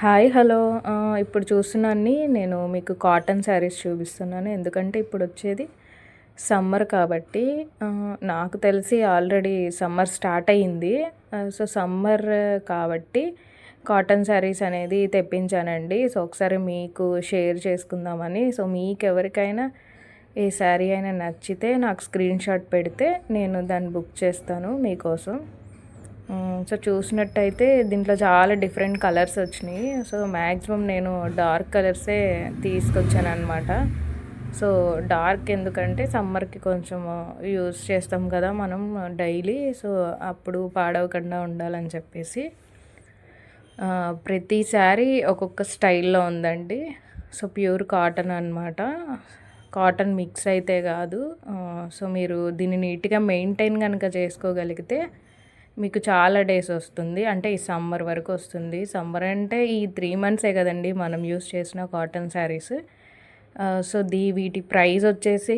Hi! Hello! ఇప్పుడు చూస్తున్నాన్ని నేను మీకు కాటన్ శారీస్ చూపిస్తున్నాను. ఎందుకంటే ఇప్పుడొచ్చేది సమ్మర్ కాబట్టి నాకు తెలిసి ఆల్రెడీ సమ్మర్ స్టార్ట్ అయ్యింది. సో, సమ్మర్ కాబట్టి కాటన్ శారీస్ అనేది తెప్పించానండి. సో, ఒకసారి మీకు షేర్ చేసుకుందామని. సో, మీకెవరికైనా ఏ శారీ అయినా నచ్చితే నాకు స్క్రీన్‌షాట్ పెడితే నేను దాన్ని బుక్ చేస్తాను మీకోసం. సో, చూసినట్టయితే దీంట్లో చాలా డిఫరెంట్ కలర్స్ వచ్చినాయి. సో, మ్యాక్సిమం నేను డార్క్ కలర్సే తీసుకొచ్చాననమాట. సో, డార్క్ ఎందుకంటే సమ్మర్‌కి కొంచెం యూజ్ చేస్తాం కదా మనం డైలీ. సో, అప్పుడు పాడవకుండా ఉండాలని చెప్పేసి ప్రతి శారీ ఒక్కొక్క స్టైల్‌లో ఉందండి. సో, ప్యూర్ కాటన్ అనమాట. కాటన్ మిక్స్ అయితే కాదు. సో, మీరు దీన్ని నీట్‌గా మెయింటైన్ గనక చేసుకోగలిగితే మీకు చాలా డేస్ వస్తుంది. అంటే ఈ సమ్మర్ వరకు వస్తుంది. సమ్మర్ అంటే ఈ 3 మంత్సే కదండీ మనం యూజ్ చేసిన కాటన్ శారీస్. సో, వీటి ప్రైస్ వచ్చేసి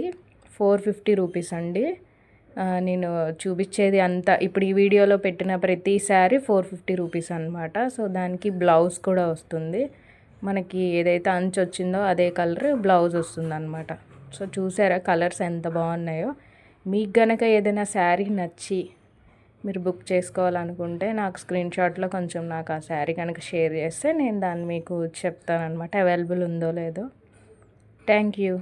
450 రూపీస్ అండి. నేను చూపించేది అంతా ఇప్పుడు ఈ వీడియోలో పెట్టిన ప్రతి శారీ 450 రూపీస్ అనమాట. సో, దానికి బ్లౌజ్ కూడా వస్తుంది. మనకి ఏదైతే అంచు వచ్చిందో అదే కలర్ బ్లౌజ్ వస్తుందన్నమాట. సో, చూసారా కలర్స్ ఎంత బాగున్నాయో. మీకు గనక ఏదైనా శారీ నచ్చి మీరు బుక్ చేసుకోవాలనుకుంటే నాకు స్క్రీన్‌షాట్‌లో కొంచెం నాకు ఆ శారీ కనుక షేర్ చేస్తే నేను దాన్ని మీకు చెప్తాననమాట అవైలబుల్ ఉందో లేదో. Thank you.